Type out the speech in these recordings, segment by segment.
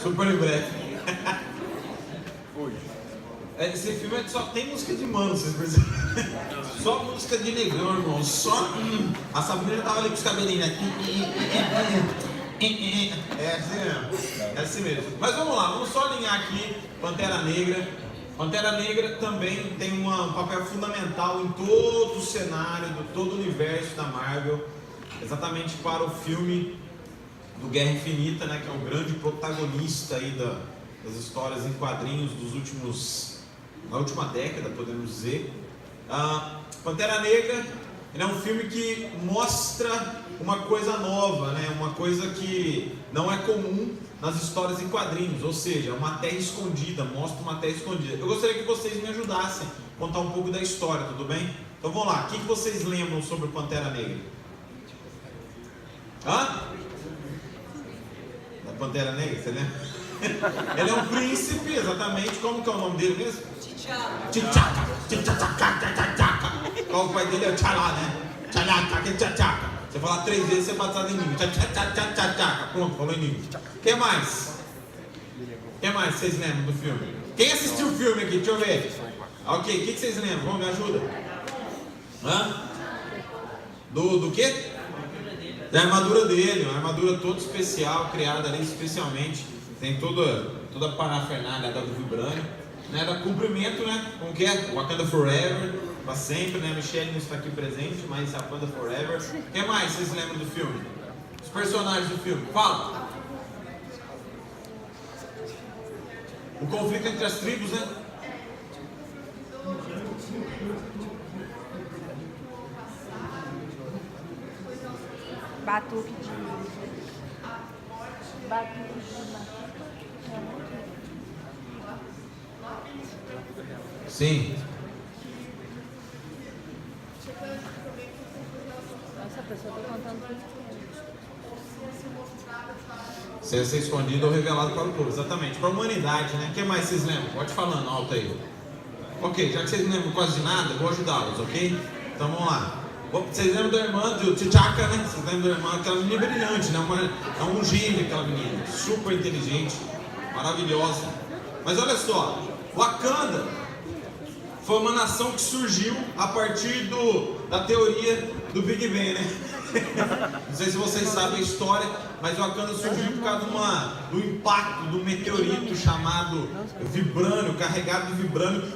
Super em breve. Esse filme só tem música de mano, vocês percebem? Só música de negão, irmão. Só. A Sabrina tava ali com os cabelinhos, né? É assim mesmo. É assim mesmo. Mas vamos lá, vamos só alinhar aqui Pantera Negra. Pantera Negra também tem um papel fundamental em todo o cenário, todo o universo da Marvel. Exatamente para o filme do Guerra Infinita, né? Que é o grande protagonista aí das histórias em quadrinhos da última década, podemos dizer. Pantera Negra é um filme que mostra uma coisa nova, né? Uma coisa que não é comum nas histórias em quadrinhos, ou seja, uma terra escondida, mostra uma terra escondida. Eu gostaria que vocês me ajudassem a contar um pouco da história, tudo bem? Então vamos lá, o que vocês lembram sobre Pantera Negra? Da Pantera Negra, você lembra? Ele é um príncipe, exatamente. Como que é o nome dele mesmo? T'Chaka. Qual o pai dele é o T'Challa, né? T'Chaka. Você falar 3 vezes, você bate em mim. T'Chaka. Pronto, falou em mim. Quem mais? Quem mais vocês lembram do filme? Quem assistiu o filme aqui? Deixa eu ver. Ok, o que vocês lembram? Vamos, me ajuda. Do quê? Da armadura dele, uma armadura toda especial, criada ali especialmente. Tem toda a parafernália do vibrânio, né? Da cumprimento, né? Como que é? Wakanda Forever, para sempre, né? Michelle não está aqui presente, mas Wakanda Forever. O que mais vocês lembram do filme? Os personagens do filme, fala! O conflito entre as tribos, né? Batuque de Sim. Nossa, a pessoa tá contando tudo. Ser escondido ou revelado para o povo, exatamente. Para a humanidade, né? O que mais vocês lembram? Pode falando alto aí. Ok, já que vocês não lembram quase de nada, vou ajudá-los, ok? Então vamos lá. Vocês lembram da irmã do T'Chaka, né? Vocês lembram da irmã, aquela menina brilhante, né? É um gênio aquela menina, super inteligente, maravilhosa. Mas olha só, Wakanda foi uma nação que surgiu a partir da teoria do Big Bang, né? Não sei se vocês sabem a história, mas o Wakanda surgiu por causa do impacto do meteorito chamado Vibrânio, carregado de Vibrânio,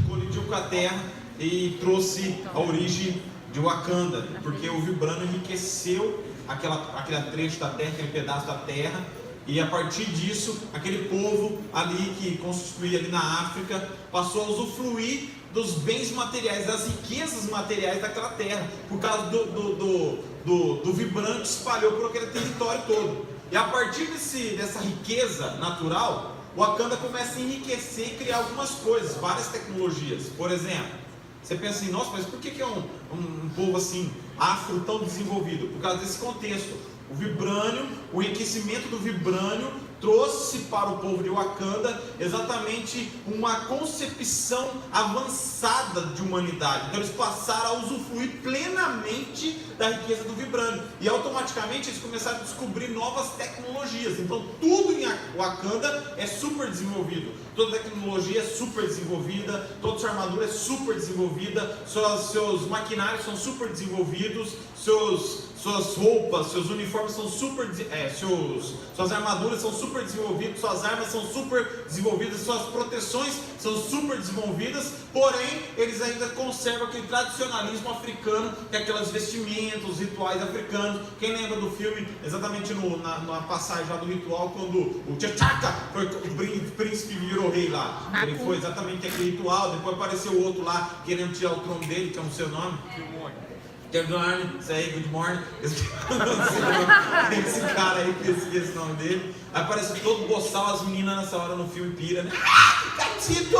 colidiu com a Terra e trouxe a origem de Wakanda, porque o Vibrânio enriqueceu aquele trecho da Terra, aquele pedaço da Terra, e a partir disso, aquele povo ali que constituía ali na África, passou a usufruir dos bens materiais, das riquezas materiais daquela terra, por causa do vibrante que espalhou por aquele território todo. E a partir dessa riqueza natural, o Wakanda começa a enriquecer e criar algumas coisas, várias tecnologias. Por exemplo, você pensa assim, nossa, mas por que é um povo assim, afro, tão desenvolvido? Por causa desse contexto. O vibrânio, o enriquecimento do vibrânio trouxe para o povo de Wakanda exatamente uma concepção avançada de humanidade. Então eles passaram a usufruir plenamente da riqueza do vibrânio e automaticamente eles começaram a descobrir novas tecnologias. Então tudo em Wakanda é super desenvolvido, toda a tecnologia é super desenvolvida, toda sua armadura é super desenvolvida, seus maquinários são super desenvolvidos, suas roupas, seus uniformes são super, suas armaduras são super desenvolvidas, suas armas são super desenvolvidas, suas proteções são super desenvolvidas, porém eles ainda conservam aquele tradicionalismo africano, que é aquelas vestimentas, os rituais africanos. Quem lembra do filme, exatamente na passagem lá do ritual, quando o T'Chaka foi o príncipe virou rei lá, ele foi exatamente aquele ritual, depois apareceu o outro lá querendo tirar o trono dele, que é o seu nome? Good morning, say good morning. Esse cara aí, que eu esqueci esse nome dele. Aí aparece todo boçal, as meninas nessa hora no filme pira, né? Gatito!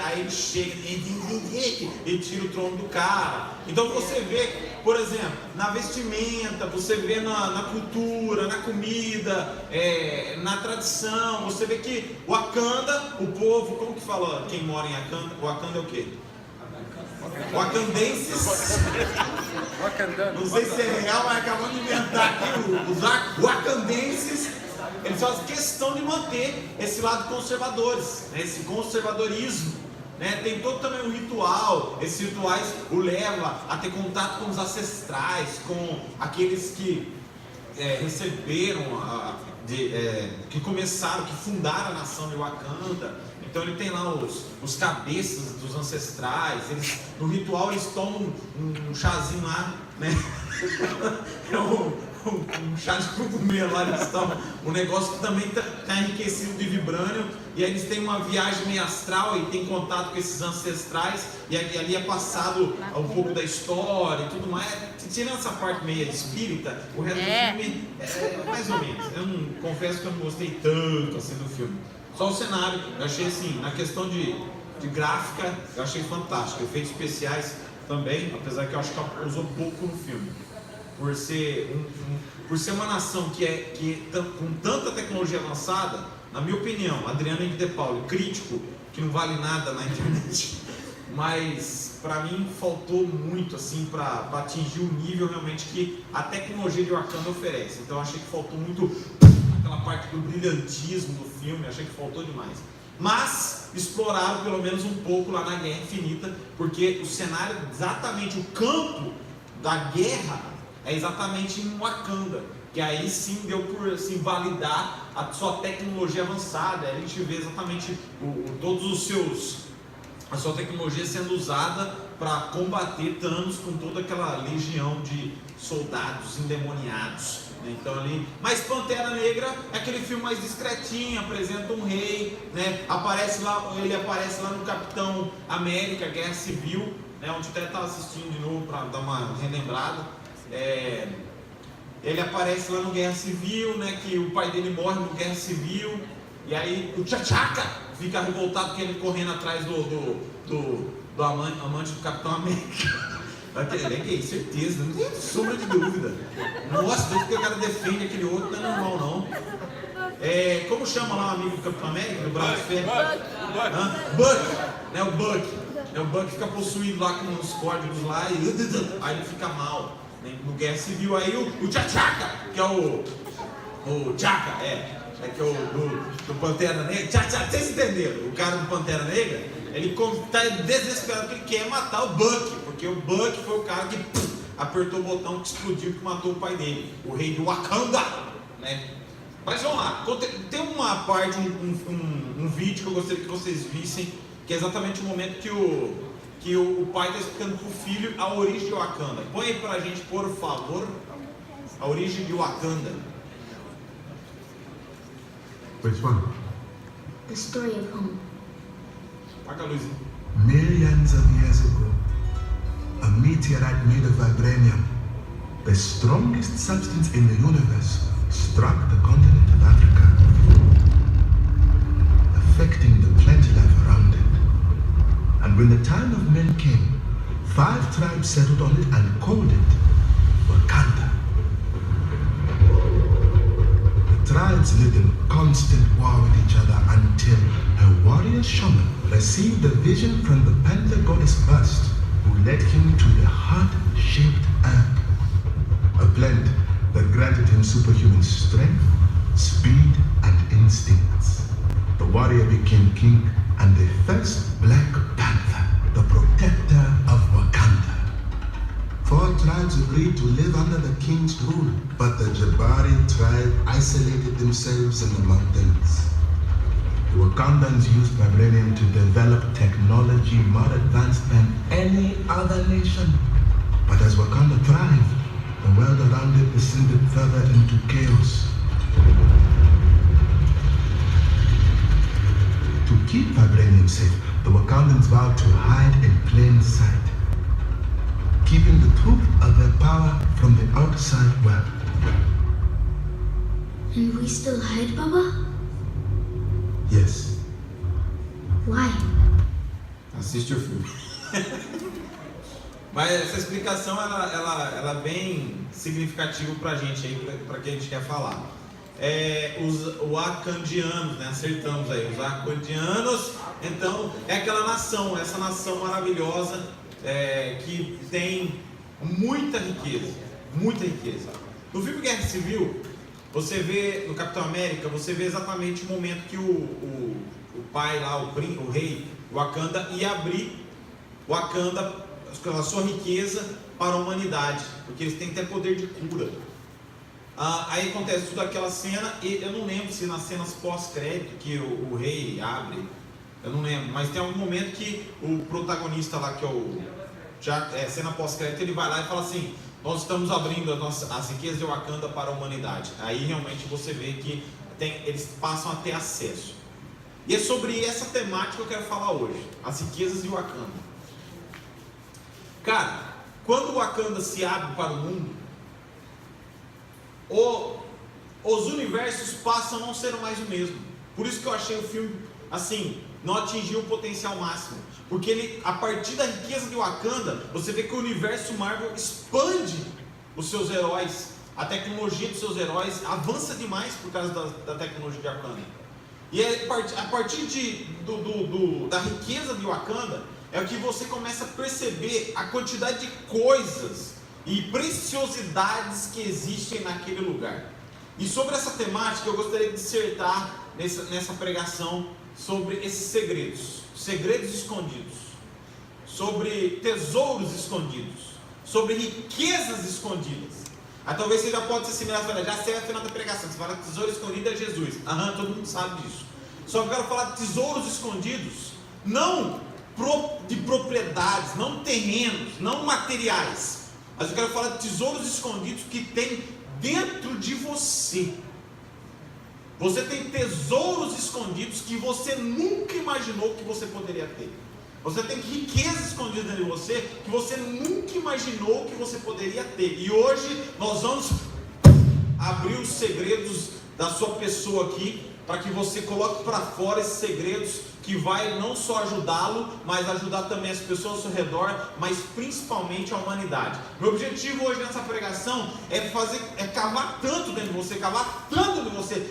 Aí ele chega e tira o trono do cara. Então você vê, por exemplo, na vestimenta, você vê na cultura, na comida, na tradição, você vê que o Wakanda, o povo, como que fala quem mora em Wakanda? O Wakanda é o quê? Wakandenses. Não sei se é real, mas acabamos de inventar aqui. Os wakandenses eles fazem questão de manter esse lado conservadores, né? Esse conservadorismo, né? Tem todo também um ritual. Esses rituais o leva a ter contato com os ancestrais, com aqueles que receberam, que começaram, que fundaram a nação de Wakanda. Então ele tem lá os cabeças dos ancestrais. Eles, no ritual eles tomam um chazinho lá, né? É um chá de cogumelo lá, eles tomam um negócio que também está enriquecido de vibrânio. E aí eles têm uma viagem meio astral e tem contato com esses ancestrais. E ali é passado um pouco da história e tudo mais. Tirando essa parte meio espírita, o resto do filme é mais ou menos. Eu não, confesso que eu não gostei tanto assim do filme. Só o cenário, eu achei assim, na questão de gráfica, eu achei fantástico. Efeitos especiais também, apesar que eu acho que usou pouco no filme. Por ser uma nação que com tanta tecnologia avançada, na minha opinião, Adriano Henrique de Paulo, crítico, que não vale nada na internet, mas para mim faltou muito assim para atingir o nível realmente que a tecnologia de Wakanda oferece. Então eu achei que faltou muito aquela parte do brilhantismo do filme, achei que faltou demais. Mas exploraram pelo menos um pouco lá na Guerra Infinita, porque o cenário, exatamente o campo da guerra, é exatamente em Wakanda, que aí sim deu por assim, validar a sua tecnologia avançada. A gente vê exatamente a sua tecnologia sendo usada para combater Thanos com toda aquela legião de soldados endemoniados. Então ali, mas Pantera Negra é aquele filme mais discretinho, apresenta um rei, né? Ele aparece lá no Capitão América, Guerra Civil, né? Onde até estava assistindo de novo para dar uma relembrada. Ele aparece lá no Guerra Civil, né? Que o pai dele morre no Guerra Civil, e aí o T'Chaka fica revoltado porque ele correndo atrás do amante do Capitão América. Ele é gay, certeza, não tem sombra de dúvida. Nossa, desde que o cara defende aquele outro, não é normal não. Como chama lá o amigo do Capitão América, do Braço de Ferro? Buck, né? O Buck. O Buck fica possuído lá com os códigos lá e aí ele fica mal, né? No Guerra Civil. Aí o T'Chaka, que é o T'Chaka, que é o do Pantera Negra. T'Chaka, vocês entenderam? O cara do Pantera Negra, ele está desesperado porque ele quer matar o Buck, porque o Buck foi o cara que apertou o botão que explodiu, que matou o pai dele, o rei de Wakanda, né? Mas vamos lá, tem uma parte, um vídeo que eu gostaria que vocês vissem, que é exatamente o momento que o pai está explicando para o filho a origem de Wakanda. Põe aí pra gente, por favor, a origem de Wakanda. Which one? The story of home. Paga a luz. Millions of years ago, a meteorite made of vibranium, the strongest substance in the universe, struck the continent of Africa, affecting the plant life around it. And when the time of men came, 5 tribes settled on it and called it Wakanda. The tribes lived in constant war with each other until a warrior shaman received a vision from the panther goddess Bast, who led him to the heart-shaped herb, a plant that granted him superhuman strength, speed, and instincts. The warrior became king and the first Black Panther, the protector of Wakanda. 4 tribes agreed to live under the king's rule, but the Jabari tribe isolated themselves in the mountains. The Wakandans used vibranium to develop technology more advanced than any other nation. But as Wakanda thrived, the world around it descended further into chaos. To keep vibranium safe, the Wakandans vowed to hide in plain sight, keeping the truth of their power from the outside world. And we still hide, Baba? Yes. Why? Assiste o filme. Mas essa explicação ela é bem significativa pra gente aí, pra quem a gente quer falar. Os wakandianos, né? Acertamos aí, os wakandianos. Então é aquela nação, essa nação maravilhosa que tem muita riqueza, muita riqueza. No filme Guerra Civil, você vê no Capitão América, você vê exatamente o momento que o pai lá, o rei Wakanda, ia abrir Wakanda, a sua riqueza para a humanidade, porque eles têm até poder de cura. Aí acontece toda aquela cena, e eu não lembro se nas cenas pós-crédito que o rei abre, eu não lembro, mas tem algum momento que o protagonista lá, que é o cena pós-crédito, ele vai lá e fala assim: nós estamos abrindo as riquezas de Wakanda para a humanidade. Aí realmente você vê que eles passam a ter acesso. E é sobre essa temática que eu quero falar hoje, as riquezas de Wakanda. Cara, quando o Wakanda se abre para o mundo, os universos passam a não ser mais o mesmo. Por isso que eu achei o filme assim, não atingiu o potencial máximo, porque ele, a partir da riqueza de Wakanda, você vê que o universo Marvel expande os seus heróis, a tecnologia dos seus heróis avança demais por causa da tecnologia de Wakanda. E a partir da riqueza de Wakanda é o que você começa a perceber a quantidade de coisas e preciosidades que existem naquele lugar. E sobre essa temática eu gostaria de dissertar nessa pregação sobre esses segredos escondidos, sobre tesouros escondidos, sobre riquezas escondidas. Aí talvez você já pode se assimilar, já sei a final da pregação, você fala tesouro escondido é Jesus, todo mundo sabe disso. Só que eu quero falar de tesouros escondidos, não de propriedades, não terrenos, não materiais, mas eu quero falar de tesouros escondidos que tem dentro de você. Você tem tesouros escondidos que você nunca imaginou que você poderia ter. Você tem riquezas escondidas dentro de você que você nunca imaginou que você poderia ter. E hoje nós vamos abrir os segredos da sua pessoa aqui, para que você coloque para fora esses segredos que vai não só ajudá-lo, mas ajudar também as pessoas ao seu redor, mas principalmente a humanidade. Meu objetivo hoje nessa pregação é cavar tanto dentro de você,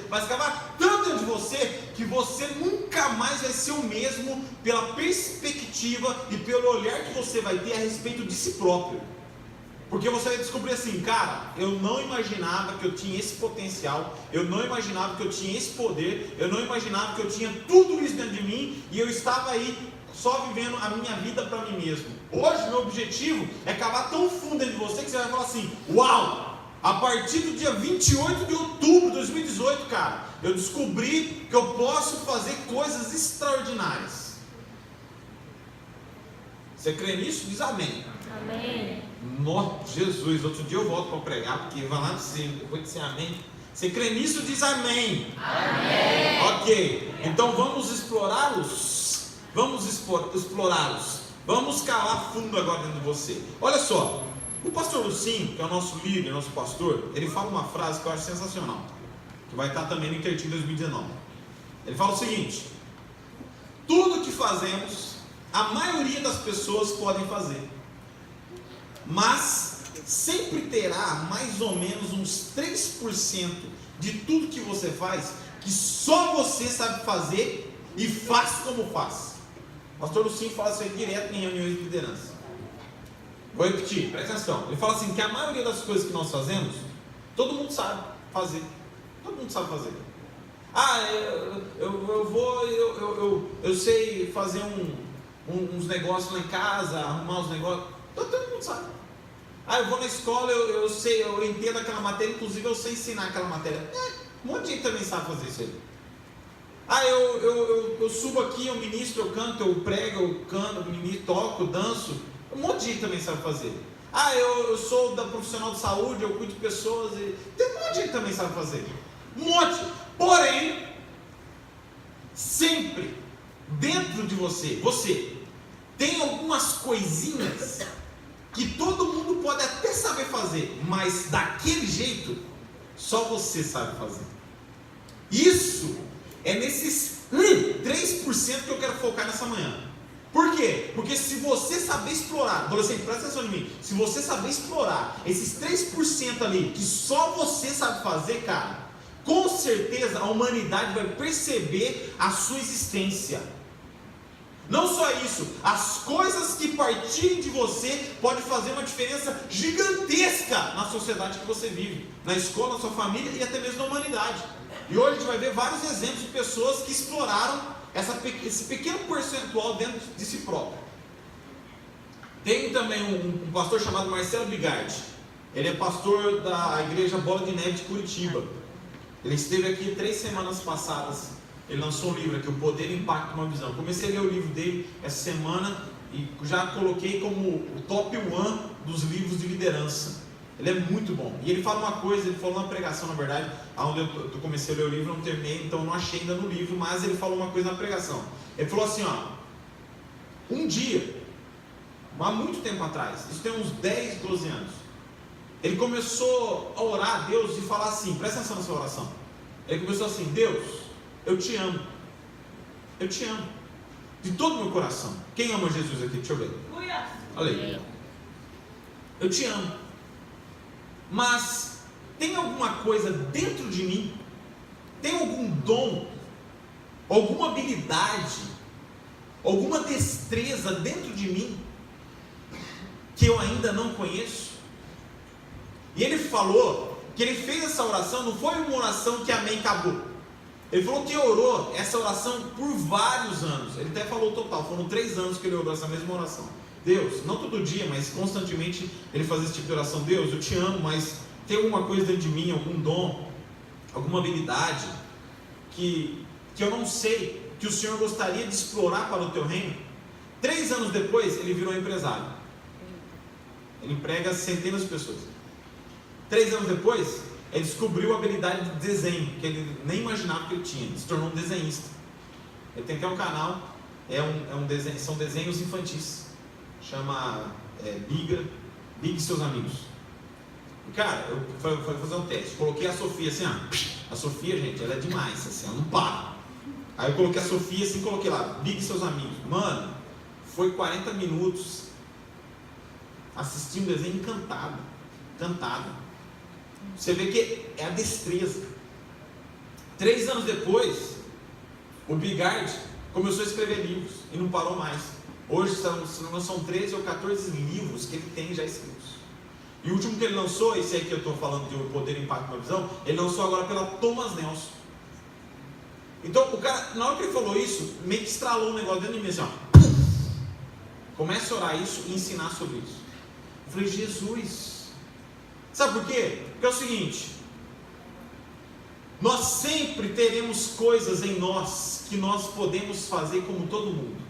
mas cavar tanto dentro de você, que você nunca mais vai ser o mesmo pela perspectiva e pelo olhar que você vai ter a respeito de si próprio. Porque você vai descobrir assim, cara, eu não imaginava que eu tinha esse potencial, eu não imaginava que eu tinha esse poder, eu não imaginava que eu tinha tudo isso dentro de mim, e eu estava aí só vivendo a minha vida para mim mesmo. Hoje meu objetivo é cavar tão fundo dentro de você que você vai falar assim: uau, a partir do dia 28 de outubro de 2018, cara, eu descobri que eu posso fazer coisas extraordinárias. Você crê nisso? Diz amém. Amém. Nossa, Jesus, outro dia eu volto para pregar, porque vai lá de cima, depois de dizer amém. Você crê nisso? Diz amém. Amém. Ok, então vamos explorá-los. Vamos calar fundo agora dentro de você. Olha só, o pastor Lucinho, que é o nosso líder, nosso pastor, ele fala uma frase que eu acho sensacional, que vai estar também no Intertim 2019. Ele fala o seguinte: tudo que fazemos, a maioria das pessoas podem fazer, mas sempre terá mais ou menos uns 3% de tudo que você faz que só você sabe fazer e faz como faz. O pastor Lucinho fala isso aí direto em reuniões de liderança. Vou repetir, presta atenção. Ele fala assim, que a maioria das coisas que nós fazemos, todo mundo sabe fazer. Todo mundo sabe fazer. Eu sei fazer uns negócios lá em casa, arrumar uns negócios. Todo mundo sabe. Eu vou na escola, eu sei, eu entendo aquela matéria, inclusive eu sei ensinar aquela matéria. Um monte de gente também sabe fazer isso aí. Eu subo aqui, eu ministro, eu canto, eu prego, eu canto, eu ministro, toco, danço. Um monte de gente também sabe fazer. Eu sou da profissional de saúde, eu cuido de pessoas. Tem um monte de gente também sabe fazer. Um monte. Porém, sempre dentro de você tem algumas coisinhas que todo mundo pode até saber fazer, mas daquele jeito só você sabe fazer. Isso é nesses 3% que eu quero focar nessa manhã. Por quê? Porque se você saber explorar, adolescente, presta atenção em mim, se você saber explorar esses 3% ali que só você sabe fazer, cara, com certeza a humanidade vai perceber a sua existência. Não só isso, as coisas que partirem de você podem fazer uma diferença gigantesca na sociedade que você vive, na escola, na sua família e até mesmo na humanidade. E hoje a gente vai ver vários exemplos de pessoas que exploraram esse pequeno percentual dentro de si próprio. Tem também um pastor chamado Marcelo Bigardi. Ele é pastor da igreja Bola de Neve de Curitiba. Ele esteve aqui 3 semanas passadas. Ele lançou um livro aqui, O Poder e o Impacto de uma Visão. Comecei a ler o livro dele essa semana e já coloquei como o top 1 dos livros de liderança. Ele é muito bom. E ele fala uma coisa, ele falou na pregação, na verdade, onde eu comecei a ler o livro, não terminei, então não achei ainda no livro, mas ele falou uma coisa na pregação. Ele falou assim, um dia, há muito tempo atrás, isso tem uns 10, 12 anos, ele começou a orar a Deus e falar assim, presta atenção nessa oração. Ele começou assim, Deus, eu te amo. Eu te amo. De todo o meu coração. Quem ama Jesus aqui? Deixa eu ver. Olha aí. Eu te amo. Mas tem alguma coisa dentro de mim? Tem algum dom? Alguma habilidade? Alguma destreza dentro de mim que eu ainda não conheço? E ele falou que ele fez essa oração, não foi uma oração que amém, acabou. Ele falou que orou essa oração por vários anos. Ele até falou o total, foram 3 anos que ele orou essa mesma oração. Deus, não todo dia, mas constantemente ele fazia esse tipo de oração. Deus, eu te amo, mas tem alguma coisa dentro de mim, algum dom, alguma habilidade que eu não sei, que o Senhor gostaria de explorar para o teu reino? 3 anos depois, ele virou empresário. Ele emprega centenas de pessoas. 3 anos depois, ele descobriu a habilidade de desenho, que ele nem imaginava que ele tinha. Ele se tornou um desenhista. Ele tem até um canal, são desenhos infantis. Chama Big e seus amigos. E, cara, eu fui fazer um teste. Coloquei a Sofia assim, a Sofia, gente, ela é demais, assim, ela não para. Aí eu coloquei a Sofia assim, coloquei lá, Big e seus amigos. Mano, foi 40 minutos assistindo um desenho encantado. Você vê que é a destreza. 3 anos depois, o Bigardi começou a escrever livros e não parou mais. Hoje são 13 ou 14 livros que ele tem já escritos. E o último que ele lançou, esse aí que eu estou falando de O Poder e Impacto de uma Visão, ele lançou agora pela Thomas Nelson. Então o cara, na hora que ele falou isso, meio que estralou um negócio dentro de mim assim, Comece a orar isso e ensinar sobre isso. Eu falei, Jesus. Sabe por quê? Porque é o seguinte, nós sempre teremos coisas em nós que nós podemos fazer como todo mundo,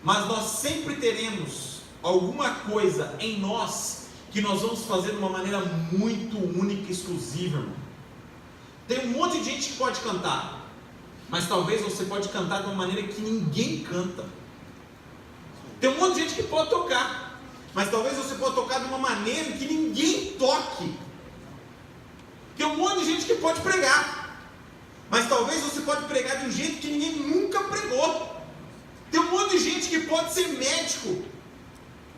mas nós sempre teremos alguma coisa em nós que nós vamos fazer de uma maneira muito única e exclusiva, irmão. Tem um monte de gente que pode cantar, mas talvez você pode cantar de uma maneira que ninguém canta. Tem um monte de gente que pode tocar, mas talvez você possa tocar de uma maneira que ninguém toque. Tem um monte de gente que pode pregar, mas talvez você pode pregar de um jeito que ninguém nunca pregou. Tem um monte de gente que pode ser médico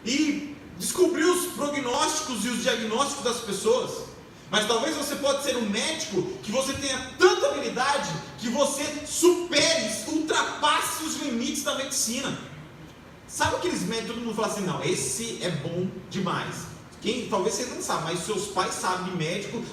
e descobrir os prognósticos e os diagnósticos das pessoas, mas talvez você pode ser um médico que você tenha tanta habilidade que você supere, ultrapasse os limites da medicina. Sabe aqueles médicos, todo mundo fala assim, não, esse é bom demais. Talvez você não sabe, mas seus pais sabem de médico.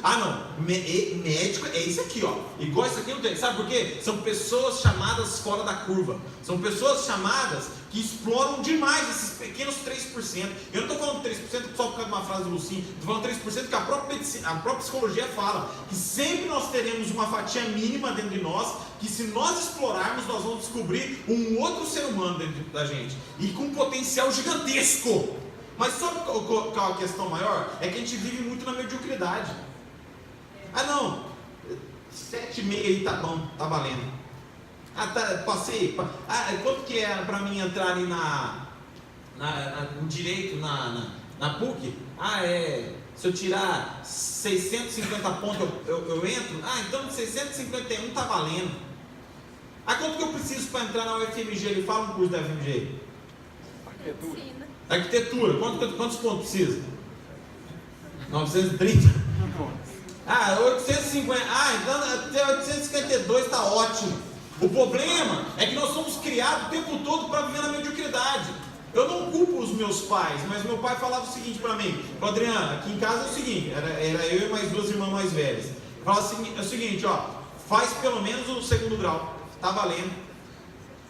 Médico é isso aqui, igual isso aqui não tem. Sabe por quê? São pessoas chamadas fora da curva. São pessoas chamadas que exploram demais esses pequenos 3%. Eu não estou falando 3% só por causa de uma frase do Lucinho. Estou falando 3% que a própria psicologia fala. Que sempre nós teremos uma fatia mínima dentro de nós, que se nós explorarmos, nós vamos descobrir um outro ser humano dentro da gente. E com um potencial gigantesco. Mas sabe qual é a questão maior? É que a gente vive muito na mediocridade. Não, 7,5 aí tá bom, tá valendo. Passei. Quanto que é para mim entrar ali no direito, na PUC? Se eu tirar 650 pontos eu entro? Então 651 tá valendo. Quanto que eu preciso para entrar na UFMG? Ele fala um curso da UFMG. Arquitetura, quantos pontos precisa? 930? 850. Então até 852 está ótimo. O problema é que nós somos criados o tempo todo para viver na mediocridade. Eu não culpo os meus pais, mas meu pai falava o seguinte para mim: Adriano, aqui em casa é o seguinte, era eu e mais 2 irmãs mais velhas. Falava assim, é o seguinte, ó, faz pelo menos o 2º grau, tá valendo.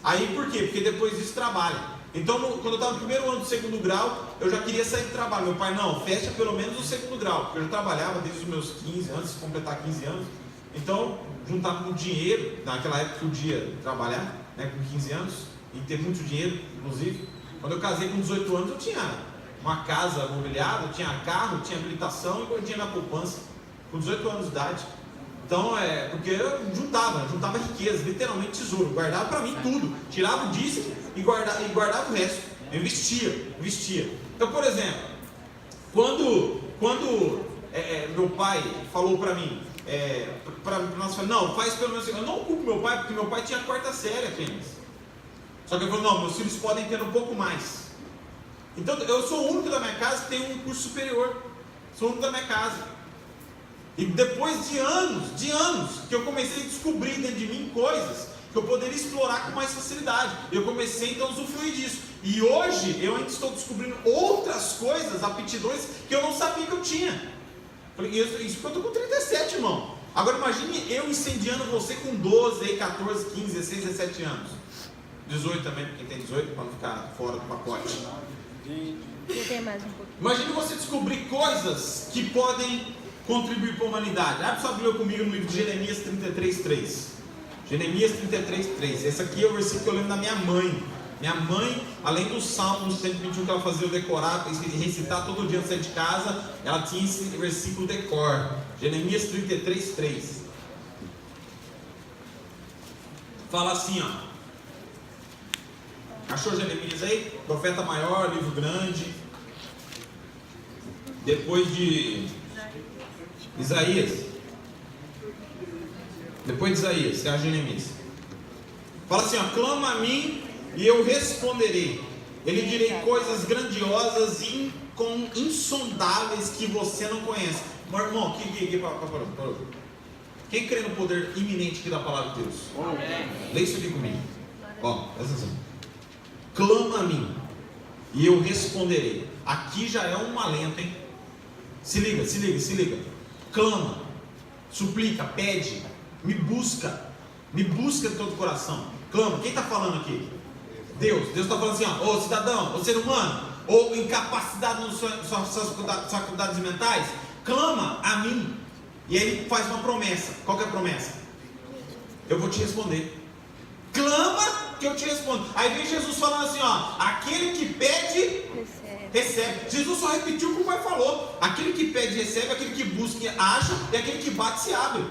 Aí por quê? Porque depois disso trabalha. Então, quando eu estava no primeiro ano do 2º grau, eu já queria sair do trabalho. Meu pai, não, fecha pelo menos o 2º grau, porque eu já trabalhava desde os meus 15 anos, se completar 15 anos. Então, juntava com dinheiro, naquela época eu podia trabalhar, né, com 15 anos, e ter muito dinheiro, inclusive. Quando eu casei com 18 anos, eu tinha uma casa mobiliada, eu tinha carro, tinha habilitação e guardinha na poupança, com 18 anos de idade. Então, porque eu juntava riqueza, literalmente tesouro, guardava para mim tudo, tirava o dízimo e guardava o resto, eu investia. Então, por exemplo, quando meu pai falou para mim, para nós falar, não, faz pelo menos, eu não culpo meu pai, porque meu pai tinha 4ª série apenas. Só que ele falou, não, meus filhos podem ter um pouco mais. Então, eu sou o único da minha casa que tem um curso superior, sou o único da minha casa. E depois de anos que eu comecei a descobrir dentro de mim coisas que eu poderia explorar com mais facilidade. Eu comecei então a usufruir disso. E hoje eu ainda estou descobrindo outras coisas, aptidões que eu não sabia que eu tinha. Isso porque eu estou com 37, irmão. Agora imagine eu incendiando você com 12, 14, 15, 16, 17 anos. 18 também, porque tem 18 para não ficar fora do pacote. Eu tenho mais um pouquinho. Imagine você descobrir coisas que podem contribuir para a humanidade. Abre sua Bíblia comigo no livro de Jeremias 33:3. Jeremias 33:3. Esse aqui é o versículo que eu lembro da minha mãe. Minha mãe, além do Salmo 121 que ela fazia eu decorar, recitar todo dia antes de sair de casa, ela tinha esse versículo decor. Jeremias 33:3. Fala assim, ó. Achou Jeremias aí? Profeta maior, livro grande. Depois de Isaías. Depois de Isaías, você acha Jeremias. Fala assim, ó, clama a mim e eu responderei. Ele direi coisas grandiosas e insondáveis que você não conhece. Meu irmão, parou. Quem crê no poder iminente aqui da palavra de Deus? Lê isso aqui comigo. Ó, presta atenção. Clama a mim e eu responderei. Aqui já é um alento, hein? Se liga. Clama, suplica, pede, me busca de todo o coração. Clama, quem está falando aqui? Deus está falando assim, ó, ô cidadão, ô ser humano, ou incapacitado nas suas faculdades mentais, clama a mim. E aí ele faz uma promessa. Qual que é a promessa? Eu vou te responder. Clama que eu te respondo. Aí vem Jesus falando assim, ó, aquele que pede, recebe. Jesus só repetiu o que o Pai falou. Aquele que pede, recebe. Aquele que busca, acha. E aquele que bate, se abre. O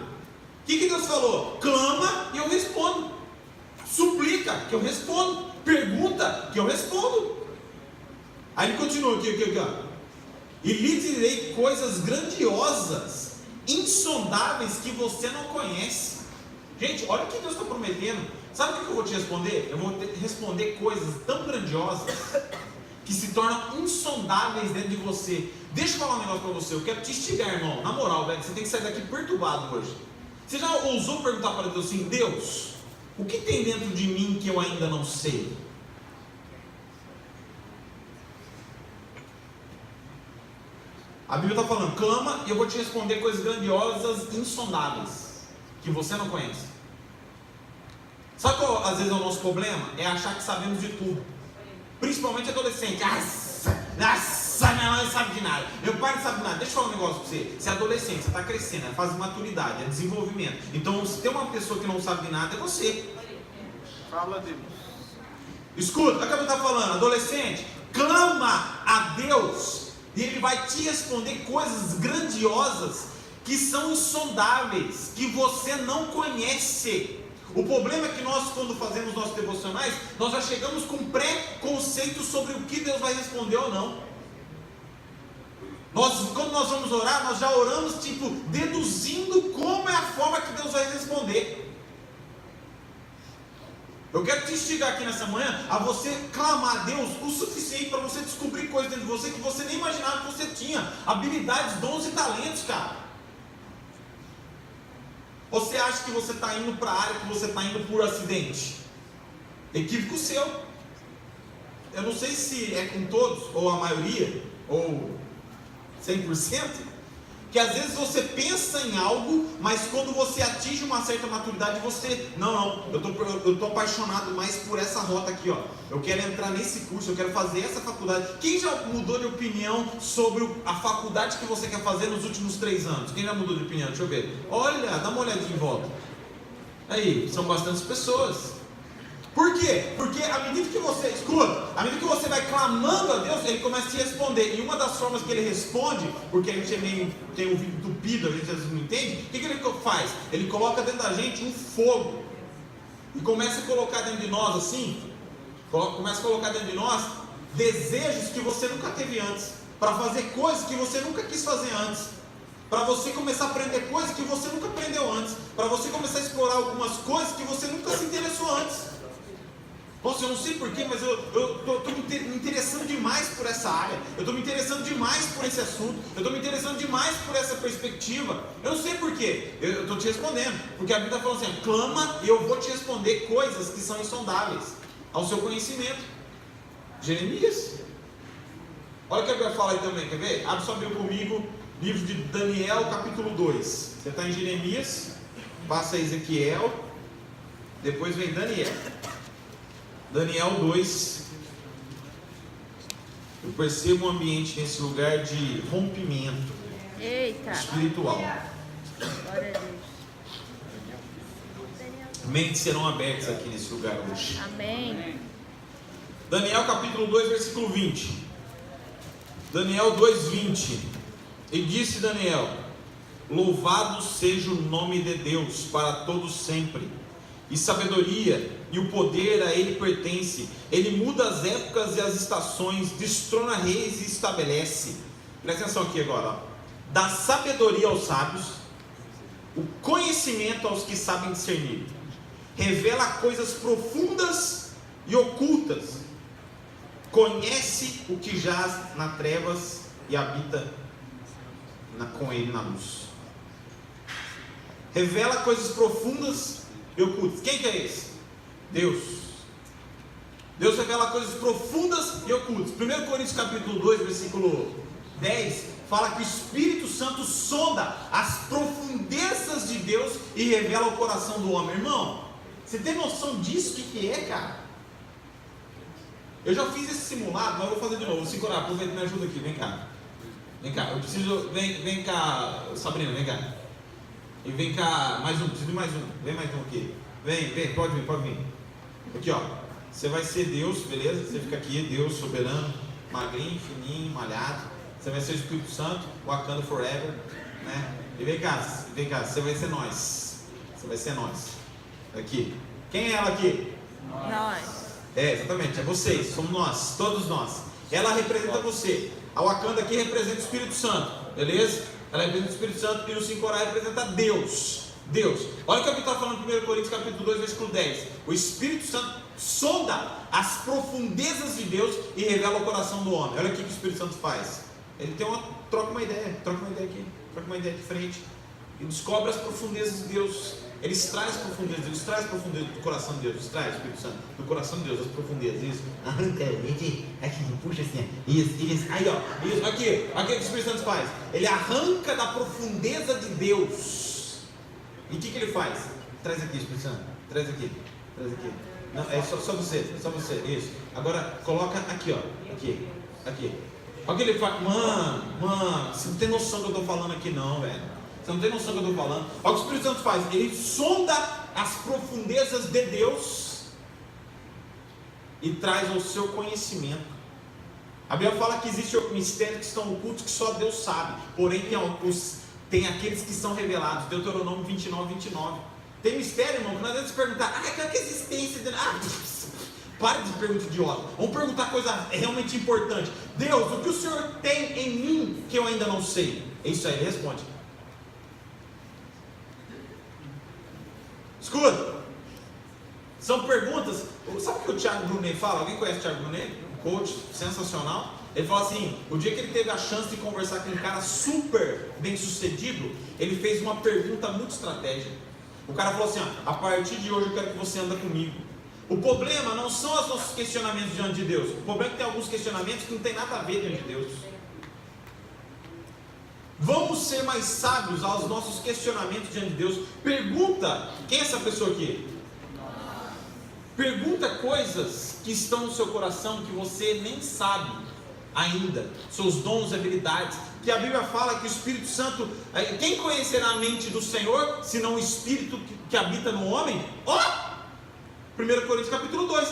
que Deus falou? Clama e eu respondo. Suplica que eu respondo. Pergunta que eu respondo. Aí ele continua aqui, ó. E lhe direi coisas grandiosas, insondáveis, que você não conhece. Gente, olha o que Deus está prometendo. Sabe o que eu vou te responder? Eu vou responder coisas tão grandiosas que se tornam insondáveis dentro de você. Deixa eu falar um negócio para você. Eu quero te instigar, irmão. Na moral, velho, você tem que sair daqui perturbado hoje. Você já ousou perguntar para Deus assim, Deus, o que tem dentro de mim que eu ainda não sei? A Bíblia está falando, clama e eu vou te responder coisas grandiosas, insondáveis, que você não conhece. Sabe qual às vezes é o nosso problema? É achar que sabemos de tudo. Principalmente adolescente. Nossa, minha mãe não sabe de nada. Meu pai não sabe de nada. Deixa eu falar um negócio pra você. Você é adolescente, você está crescendo, é fase de maturidade, é desenvolvimento. Então, se tem uma pessoa que não sabe de nada, é você. Fala, Deus. Escuta, olha o que eu estou falando. Adolescente, clama a Deus e Ele vai te responder coisas grandiosas que são insondáveis, que você não conhece. O problema é que nós, quando fazemos nossos devocionais, nós já chegamos com pré-conceito sobre o que Deus vai responder ou não. Quando nós vamos orar, nós já oramos deduzindo como é a forma que Deus vai responder. Eu quero te instigar aqui nessa manhã a você clamar a Deus o suficiente para você descobrir coisas dentro de você que você nem imaginava que você tinha. Habilidades, dons e talentos, cara. Ou você acha que você está indo para a área que você está indo por acidente? Equívoco seu. Eu não sei se é com todos, ou a maioria, ou 100%, que às vezes você pensa em algo, mas quando você atinge uma certa maturidade, você, não, eu estou apaixonado mais por essa rota aqui, ó. Eu quero entrar nesse curso, eu quero fazer essa faculdade. Quem já mudou de opinião sobre a faculdade que você quer fazer nos últimos 3 anos? Quem já mudou de opinião? Deixa eu ver. Olha, dá uma olhadinha em volta. Aí, são bastantes pessoas. Por quê? Porque à medida que você escuta, à medida que você vai clamando a Deus, Ele começa a te responder. E uma das formas que Ele responde, porque a gente é meio, tem ouvido entupido, a gente às vezes não entende, o que Ele faz? Ele coloca dentro da gente um fogo. E começa a colocar dentro de nós assim, começa a colocar dentro de nós desejos que você nunca teve antes, para fazer coisas que você nunca quis fazer antes, para você começar a aprender coisas que você nunca aprendeu antes, para você começar a explorar algumas coisas que você nunca se interessou antes. Nossa, eu não sei porquê, mas eu estou me interessando demais por essa área, eu estou me interessando demais por esse assunto, eu estou me interessando demais por essa perspectiva. Eu não sei porquê, eu estou te respondendo, porque a Bíblia está falando assim: clama e eu vou te responder coisas que são insondáveis ao seu conhecimento. Jeremias, olha o que a Bíblia fala aí também, quer ver? Abre só comigo, livro de Daniel, capítulo 2. Você está em Jeremias, passa Ezequiel, depois vem Daniel. Daniel 2, eu percebo um ambiente nesse lugar de rompimento espiritual. Glória a Deus. Mentes serão abertas aqui nesse lugar hoje. Amém. Daniel capítulo 2, versículo 20. Daniel 2, 20. E disse Daniel: louvado seja o nome de Deus para todos sempre, e sabedoria e o poder a Ele pertence. Ele muda as épocas e as estações, destrona reis e estabelece. Presta atenção aqui agora, ó. Dá sabedoria aos sábios, o conhecimento aos que sabem discernir, revela coisas profundas e ocultas, conhece o que jaz nas trevas e habita com Ele na luz. Revela coisas profundas e ocultas. Quem que é esse? Deus. Deus revela coisas profundas e ocultas. 1 Coríntios capítulo 2, versículo 10, fala que o Espírito Santo sonda as profundezas de Deus e revela o coração do homem. Irmão, você tem noção disso? O que é, cara? Eu já fiz esse simulado, mas eu vou fazer de novo. Vou aproveita e me ajuda aqui, vem cá. Vem cá, eu preciso, vem cá, Sabrina, vem cá. E vem cá, mais um, preciso de mais um. Vem mais um aqui. Vem, pode vir. Aqui, ó. Você vai ser Deus, beleza? Você fica aqui, Deus soberano, magrinho, fininho, malhado. Você vai ser o Espírito Santo, Wakanda forever, né? E vem cá, você vai ser nós. Você vai ser nós. Aqui. Quem é ela aqui? Nós. É, exatamente, é vocês, somos nós, todos nós. Ela representa você. A Wakanda aqui representa o Espírito Santo, beleza? Ela representa o Espírito Santo e o Sincorá representa Deus. Olha o que a Bíblia está falando em 1 Coríntios capítulo 2, versículo 10. O Espírito Santo sonda as profundezas de Deus e revela o coração do homem. Olha o que o Espírito Santo faz. Ele troca uma ideia aqui, troca uma ideia de frente e descobre as profundezas de Deus. Ele extrai as profundezas do coração de Deus, extrai o Espírito Santo do coração de Deus, as profundezas, isso, arranca, aqui, puxa assim, isso, aí ó, isso, aqui, o que o Espírito Santo faz? Ele arranca da profundeza de Deus. E o que ele faz? Traz aqui, Espírito Santo, traz aqui. Não, é só você, isso. Agora, coloca aqui, ó, aqui. Olha o que ele faz, mano, você não tem noção do que eu estou falando aqui não, velho. Você não tem noção do que eu estou falando. Olha o que o Espírito Santo faz. Ele sonda as profundezas de Deus e traz ao seu conhecimento. A Bíblia fala que existem mistérios que estão ocultos que só Deus sabe. Porém, tem aqueles que são revelados. Deuteronômio 29, 29. Tem mistério, irmão, que não adianta se perguntar: qual que é a existência de... para de perguntar idiota. Vamos perguntar coisa realmente importante. Deus, o que o Senhor tem em mim que eu ainda não sei? É isso aí, ele responde. Escuta, são perguntas. Sabe o que o Thiago Brunet fala? Alguém conhece o Thiago Brunet? Um coach sensacional. Ele fala assim: o dia que ele teve a chance de conversar com um cara super bem sucedido, ele fez uma pergunta muito estratégica. O cara falou assim, ó, a partir de hoje eu quero que você anda comigo. O problema não são os nossos questionamentos diante de Deus. O problema é que tem alguns questionamentos que não tem nada a ver diante de Deus. Vamos ser mais sábios aos nossos questionamentos diante de Deus. Pergunta, quem é essa pessoa aqui? Pergunta coisas que estão no seu coração que você nem sabe ainda, seus dons e habilidades, que a Bíblia fala que o Espírito Santo, quem conhecerá a mente do Senhor, senão o Espírito que habita no homem? 1 Coríntios capítulo 2,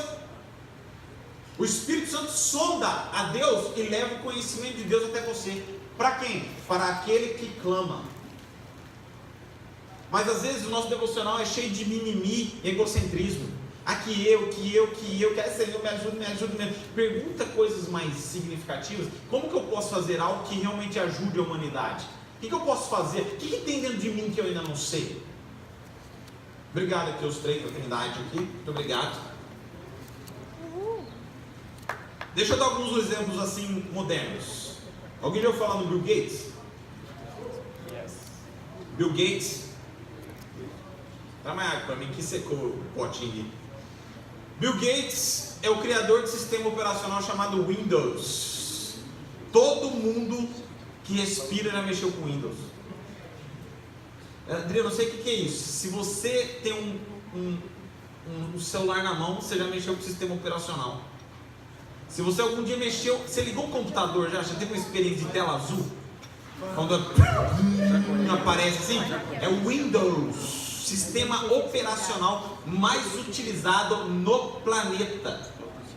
o Espírito Santo sonda a Deus e leva o conhecimento de Deus até você. Para quem? Para aquele que clama. Mas às vezes o nosso devocional é cheio de mimimi e egocentrismo. Que eu, Senhor, me ajuda. Pergunta coisas mais significativas. Como que eu posso fazer algo que realmente ajude a humanidade? O que eu posso fazer? O que tem dentro de mim que eu ainda não sei? Obrigado aqui aos três da Trindade aqui. Muito obrigado. Deixa eu dar alguns exemplos assim modernos. Alguém já ouviu falar no Bill Gates? Bill Gates. Dá mais água para mim que secou o potinho ali. Bill Gates é o criador de sistema operacional chamado Windows. Todo mundo que respira já mexeu com Windows. Adriano, não sei o que é isso. Se você tem um celular na mão, você já mexeu com o sistema operacional. Se você algum dia mexeu, você ligou o computador já teve uma experiência de tela azul? Quando aparece assim, é o Windows. Sistema operacional mais utilizado no planeta.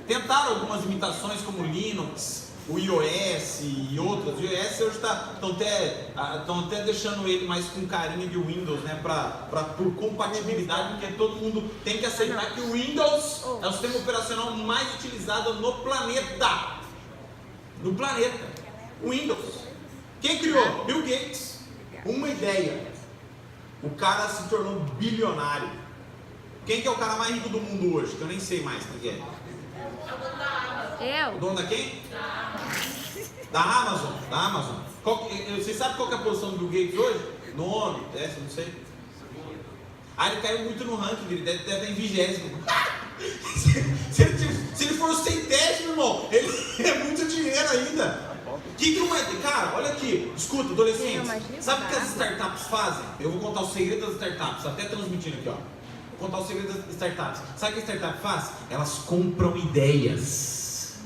Tentaram algumas imitações como Linux, o iOS e outras. O iOS hoje estão até deixando ele mais com carinha de Windows, né? Por compatibilidade, porque todo mundo tem que aceitar que o Windows é o sistema operacional mais utilizado no planeta. No planeta. O Windows. Quem criou? Bill Gates. Uma ideia. O cara se tornou bilionário. Quem que é o cara mais rico do mundo hoje? Que eu nem sei mais quem é. Eu? O dono da quem? Da Amazon. Da Amazon. Vocês sabem qual que é a posição do Bill Gates hoje? Nono, décimo, não sei. Ele caiu muito no ranking, ele deve estar em 20º. Se ele for o 100º, irmão, ele é muito dinheiro ainda. Cara, olha aqui, escuta, adolescentes, sabe o que as startups fazem? Eu vou contar o segredo das startups, até transmitindo aqui, ó. Vou contar o segredo das startups. Sabe o que a startup faz? Elas compram ideias.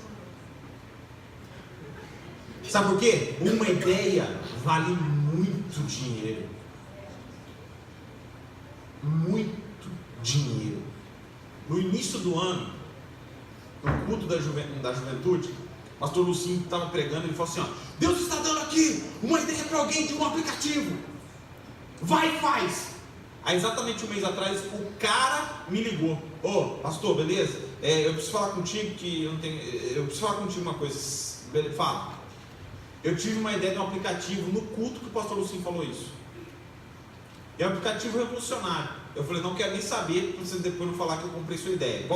Sabe por quê? Uma ideia vale muito dinheiro. Muito dinheiro. No início do ano, no culto da juventude, o pastor Lucinho estava pregando, ele falou assim, ó, Deus está dando aqui uma ideia para alguém de um aplicativo. Vai e faz. Aí exatamente um mês atrás, o cara me ligou. Pastor, beleza? Eu preciso falar contigo eu preciso falar contigo uma coisa. Beleza? Fala. Eu tive uma ideia de um aplicativo no culto que o pastor Lucinho falou isso. É um aplicativo revolucionário. Eu falei, não quero nem saber, para você depois não falar que eu comprei sua ideia.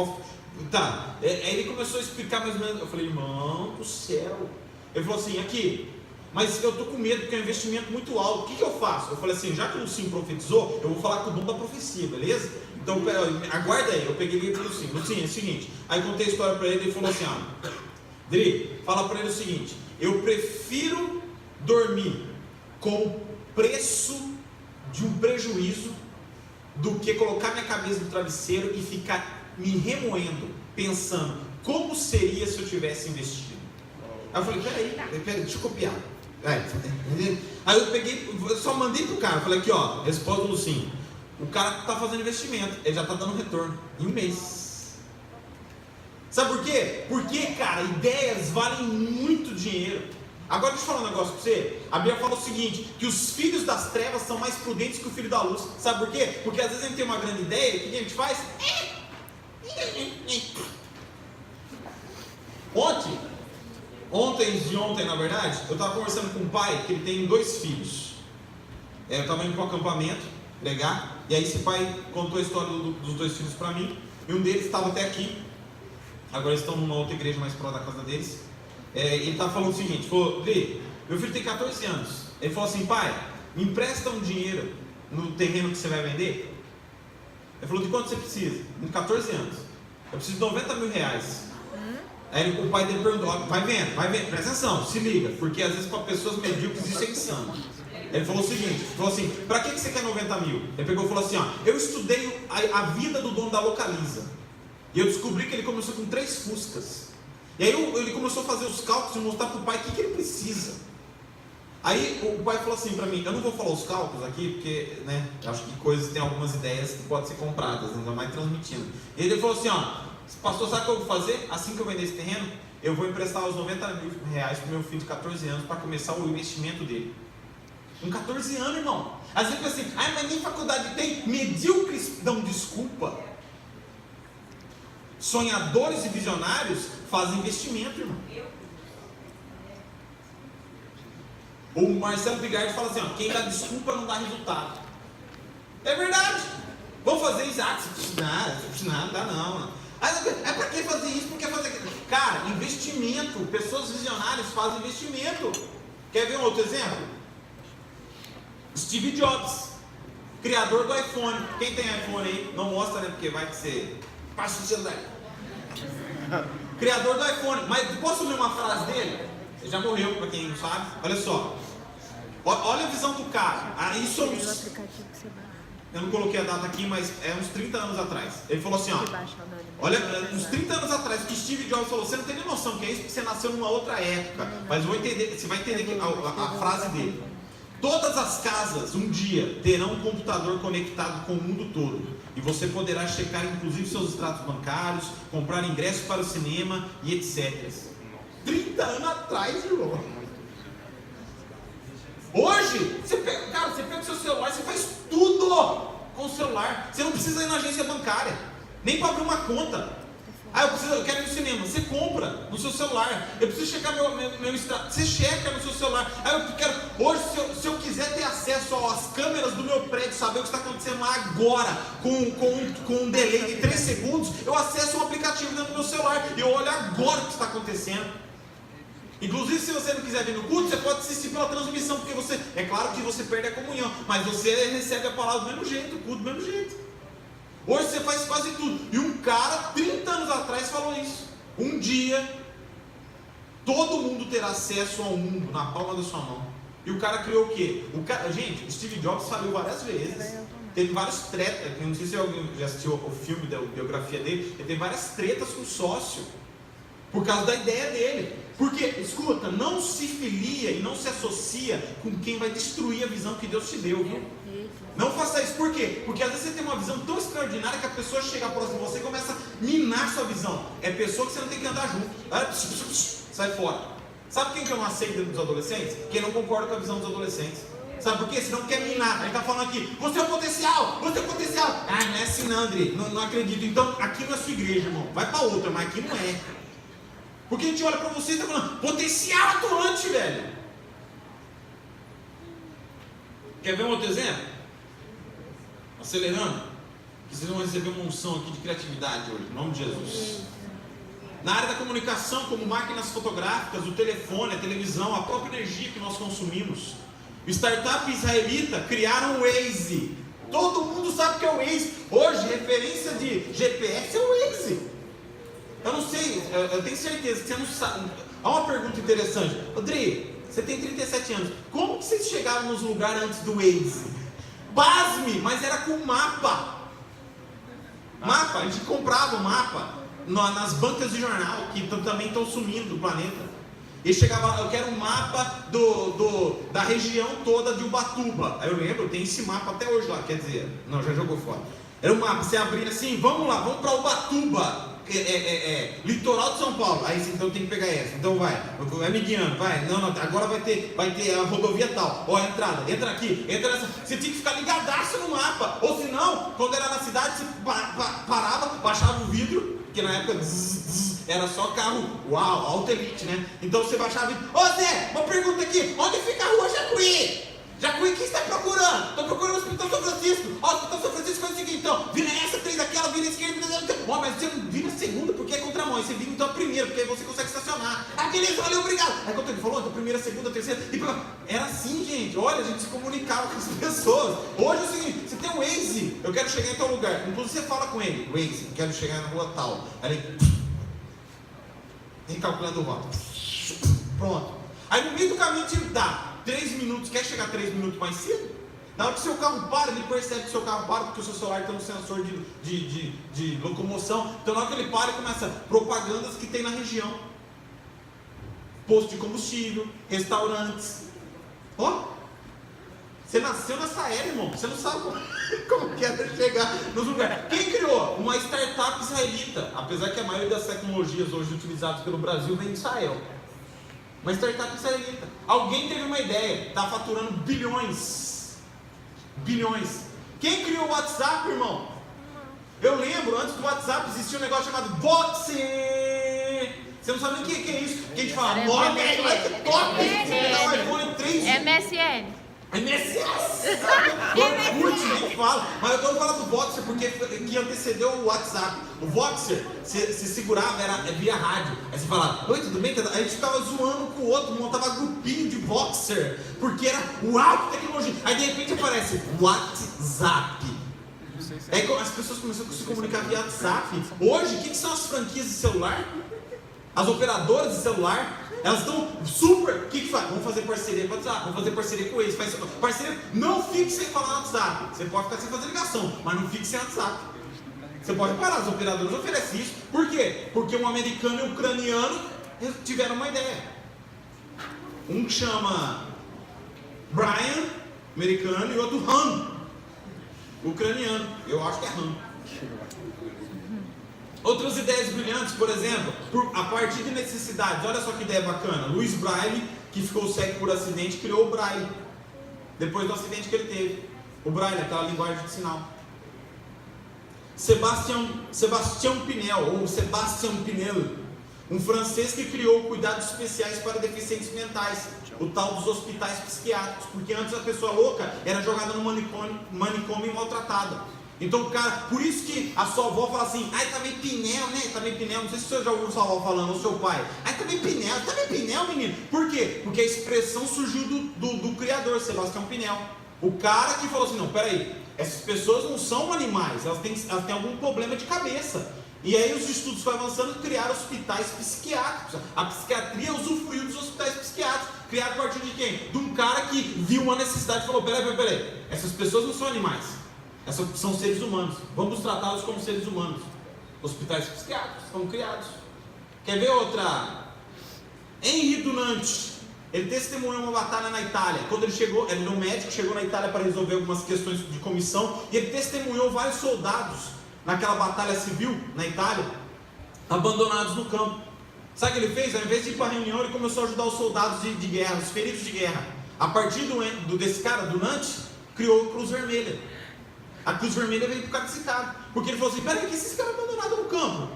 Tá, aí ele começou a explicar mais ou menos. Eu falei, irmão do céu. Ele falou assim, aqui, mas eu tô com medo porque é um investimento muito alto. O que eu faço? Eu falei assim, já que o Lucinho profetizou, eu vou falar com o dom da profecia, beleza? Então, aguarda aí. Eu peguei ele pro Lucinho. Lucinho, é o seguinte. Aí contei a história para ele e ele falou assim, Dri, fala para ele o seguinte, eu prefiro dormir com o preço de um prejuízo do que colocar minha cabeça no travesseiro e ficar me remoendo, pensando como seria se eu tivesse investido. Aí eu falei, peraí, deixa eu copiar. Aí eu peguei, eu só mandei pro cara, falei aqui, ó, resposta do Lucinho. O cara tá fazendo investimento, ele já tá dando retorno em um mês. Sabe por quê? Porque, cara, ideias valem muito dinheiro. Agora deixa eu falar um negócio pra você. A Bíblia fala o seguinte, que os filhos das trevas são mais prudentes que o filho da luz. Sabe por quê? Porque às vezes a gente tem uma grande ideia, o que a gente faz? Ontem na verdade, eu estava conversando com um pai que ele tem 2 filhos. Eu estava indo para um acampamento, pregar, e aí esse pai contou a história dos 2 filhos para mim, e um deles estava até aqui, agora eles estão numa outra igreja mais próxima da casa deles. Ele estava falando o seguinte, falou, meu filho tem 14 anos, ele falou assim, pai, me empresta um dinheiro no terreno que você vai vender? Ele falou, de quanto você precisa? De 14 anos. Eu preciso de 90 mil reais. Aí o pai dele perguntou, vai vendo, presta atenção, se liga, porque às vezes para pessoas medíocres isso é insano. Ele falou o seguinte, falou assim, para que você quer 90 mil? Ele pegou e falou assim, ó, eu estudei a vida do dono da Localiza, e eu descobri que ele começou com 3 Fuscas. E aí ele começou a fazer os cálculos e mostrar para o pai o que ele precisa. Aí o pai falou assim para mim, eu não vou falar os cálculos aqui, porque, né, eu acho que coisas, tem algumas ideias que podem ser compradas, ainda mais transmitindo. E ele falou assim, ó, pastor, sabe o que eu vou fazer? Assim que eu vender esse terreno, eu vou emprestar os 90 mil reais para o meu filho de 14 anos para começar o investimento dele. Com 14 anos, irmão. Às vezes assim, mas nem faculdade tem. Medíocres dão desculpa. Sonhadores e visionários fazem investimento, irmão. O Marcelo Bigardi fala assim, ó, quem dá desculpa não dá resultado. É verdade. Vamos fazer isso. Se não dá não. É para que fazer isso? Por que fazer aquilo? Cara, investimento. Pessoas visionárias fazem investimento. Quer ver um outro exemplo? Steve Jobs, criador do iPhone. Quem tem iPhone aí? Não mostra, né? Porque vai que você passa o celular. Criador do iPhone. Mas posso ler uma frase dele? Ele já morreu, para quem não sabe. Olha só. Olha a visão do cara. Isso é uns... Eu não coloquei a data aqui, mas é uns 30 anos atrás. Ele falou assim, ó. Olha, uns 30 anos atrás, que Steve Jobs falou, você não tem nem noção que é isso, porque você nasceu numa outra época. Mas você vai entender a frase dele. Todas as casas, um dia, terão um computador conectado com o mundo todo. E você poderá checar, inclusive, seus extratos bancários, comprar ingressos para o cinema e etc. 30 anos atrás, irmão. Hoje, você pega o seu celular, você faz tudo com o celular. Você não precisa ir na agência bancária, nem para abrir uma conta. Eu quero ir no cinema. Você compra no seu celular. Eu preciso checar meu extrato. Você checa no seu celular. Hoje, se eu quiser ter acesso às câmeras do meu prédio, saber o que está acontecendo lá agora, com um delay de 3 segundos, eu acesso um aplicativo dentro do meu celular e eu olho agora o que está acontecendo. Inclusive, se você não quiser vir no culto, você pode assistir pela transmissão, porque é claro que você perde a comunhão, mas você recebe a palavra do mesmo jeito, o culto do mesmo jeito. Hoje você faz quase tudo. E um cara, 30 anos atrás, falou isso. Um dia, todo mundo terá acesso ao mundo na palma da sua mão. E o cara criou o quê? Gente, o Steve Jobs faliu várias vezes. Teve várias tretas. Não sei se alguém já assistiu o filme da biografia dele. Ele teve várias tretas com o sócio, por causa da ideia dele. Porque, escuta, não se filia e não se associa com quem vai destruir a visão que Deus te deu, viu? Não faça isso, por quê? Porque às vezes você tem uma visão tão extraordinária que a pessoa chega próximo de você e começa a minar sua visão. É pessoa que você não tem que andar junto. Sai fora. Sabe quem que eu não aceito dentro dos adolescentes? Quem não concorda com a visão dos adolescentes. Sabe por quê? Senão quer minar. A gente está falando aqui, você é o potencial, você é o potencial. Ah, não é assim não, André, não acredito. Então, aqui não é sua igreja, irmão. Vai para outra, mas aqui não é. Porque a gente olha para você e está falando, potencial atuante, velho. Quer ver um outro exemplo? Acelerando, que vocês vão receber uma unção aqui de criatividade hoje, em nome de Jesus. Na área da comunicação, como máquinas fotográficas, o telefone, a televisão, a própria energia que nós consumimos. O startup israelita criaram o Waze. Todo mundo sabe o que é o Waze. Hoje, referência de GPS é o Waze. Eu não sei, eu tenho certeza que você não sabe. Há uma pergunta interessante. André, você tem 37 anos. Como que vocês chegaram nos lugares antes do Waze? Pasme, mas era com mapa. Mapa, a gente comprava o mapa nas bancas de jornal, que também estão sumindo do planeta. E chegava lá, eu quero um mapa da região toda de Ubatuba. Aí eu lembro, tem esse mapa até hoje lá, quer dizer, não, já jogou fora. Era um mapa, você abria assim, vamos lá, vamos para Ubatuba. Litoral de São Paulo. Aí então tem que pegar essa. Então vai, é mediano, vai. Não, agora vai ter a rodovia tal. Ó, a entrada, entra aqui, entra nessa. Você tinha que ficar ligadaço no mapa. Ou senão, quando era na cidade, você parava, baixava o vidro, porque na época era só carro, uau, alta elite, né? Então você baixava o vidro. Ô Zé, uma pergunta aqui, onde fica a rua Jacuí? Jacuí, o que você está procurando? Estou procurando o Hospital São Francisco. Ó, o Hospital São Francisco é o seguinte, então, vira essa, 3 daquela, vira a esquerda, vira a esquerda. Ó, mas você não vira a segunda porque é contramão. Aí você vira então a primeira, porque aí você consegue estacionar. Ah, beleza, valeu, obrigado. Aí quando ele falou, então primeira, segunda, terceira. Era assim, gente. Olha, a gente se comunicava com as pessoas. Hoje é o seguinte, você tem um Waze, eu quero chegar em tal lugar. Inclusive você fala com ele, Waze, eu quero chegar na rua tal. Aí ele recalculando o rota. Pronto. Aí no meio do caminho te dá 3 minutos, quer chegar 3 minutos mais cedo? Na hora que o seu carro para, ele percebe que o seu carro para porque o seu celular tem um sensor de locomoção. Então na hora que ele para, ele começa propagandas que tem na região. Posto de combustível, restaurantes. Ó, você nasceu nessa era, irmão. Você não sabe como que é chegar nos lugares. Quem criou? Uma startup israelita. Apesar que a maioria das tecnologias hoje utilizadas pelo Brasil vem de Israel. Uma startup israelita. Alguém teve uma ideia, está faturando bilhões. Bilhões. Quem criou o WhatsApp, irmão? Eu lembro, antes do WhatsApp existia um negócio chamado Voxer. Você não sabe nem o que é isso. Que a gente fala, nossa, que top! Você dá um iPhone 3. MSN. MSS! Orkut, nem fala. Mas eu estou falando do Voxer porque que antecedeu o WhatsApp. O Voxer, você segurava, era via rádio. Aí você falava, oi, tudo bem? Aí a gente ficava zoando com o outro, montava grupinho de Voxer, porque era uau, que tecnologia. Aí de repente aparece WhatsApp. Aí as pessoas começaram a se comunicar via WhatsApp. Hoje, o que são as franquias de celular? As operadoras de celular, elas estão super. O que faz? Vamos fazer parceria com o WhatsApp, vamos fazer parceria com eles. Faz parceria. Não fique sem falar no WhatsApp. Você pode ficar sem fazer ligação, mas não fique sem WhatsApp. Você pode parar, as operadoras oferecem isso. Por quê? Porque um americano e um ucraniano tiveram uma ideia. Um chama Brian, americano, e outro Han, ucraniano. Eu acho que é Han. Outras ideias brilhantes, por exemplo, a partir de necessidades. Olha só que ideia bacana. Louis Braille, que ficou cego por acidente, criou o Braille. Depois do acidente que ele teve. O Braille, aquela linguagem de sinal. Sebastião Pinel, ou Sebastião Pinel, um francês que criou cuidados especiais para deficientes mentais, o tal dos hospitais psiquiátricos, porque antes a pessoa louca era jogada no manicômio e maltratada. Então, cara, por isso que a sua avó fala assim, ai, tá meio pinel, né? Tá meio pinel. Não sei se você já ouviu sua avó falando, ou seu pai. Ai, tá meio pinel, menino. Por quê? Porque a expressão surgiu do criador, Sebastião Pinel. O cara que falou assim, não, peraí, essas pessoas não são animais, elas têm algum problema de cabeça. E aí os estudos foram avançando e criaram hospitais psiquiátricos. A psiquiatria usufruiu dos hospitais psiquiátricos. Criado a partir de quem? De um cara que viu uma necessidade e falou, peraí, essas pessoas não são animais. Essas são seres humanos. Vamos tratá-los como seres humanos. Hospitais psiquiátricos foram criados. Quer ver outra? Henri Dunant. Ele testemunhou uma batalha na Itália. Quando ele chegou, ele era um médico, chegou na Itália para resolver algumas questões de comissão. E ele testemunhou vários soldados naquela batalha civil na Itália, abandonados no campo. Sabe o que ele fez? Ao invés de ir para a reunião, ele começou a ajudar os soldados de guerra, os feridos de guerra. A partir desse cara, Dunant, criou a Cruz Vermelha. A Cruz Vermelha veio por causa desse cara. Porque ele falou assim, peraí, que esses caras abandonados no campo?